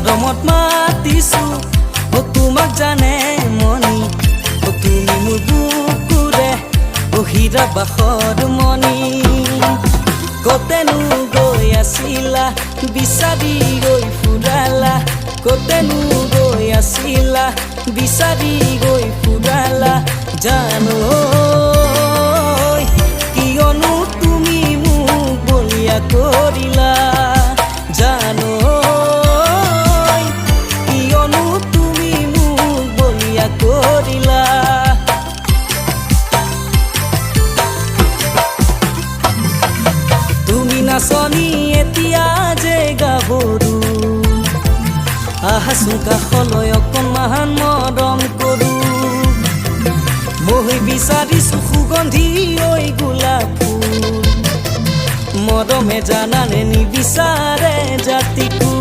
মৰমত মাতিছো তোমাক জানে মনি তুমি মোৰ বুকুৰে বহিৰা বাখৰ মনি কতেনো গৈ আছিলা বিচাৰি গৈ ফুৰালা কতেনো গৈ আছিলা বিচাৰি গৈ ফুৰালা জানো কিয়নো তুমি মোক বলিয়া কৰিলা জানো কিয়নো তুমি মোক বলিয়া কৰিলা তুমি নাচনি এতিয়া যে গাভৰু আহাচোন কাষলৈ অকণমান মৰম কৰো মই বিচাৰিছো সুগন্ধি ঐ গোলাপ ফুল মৰমে জানানে নিবিচাৰে জাতিকো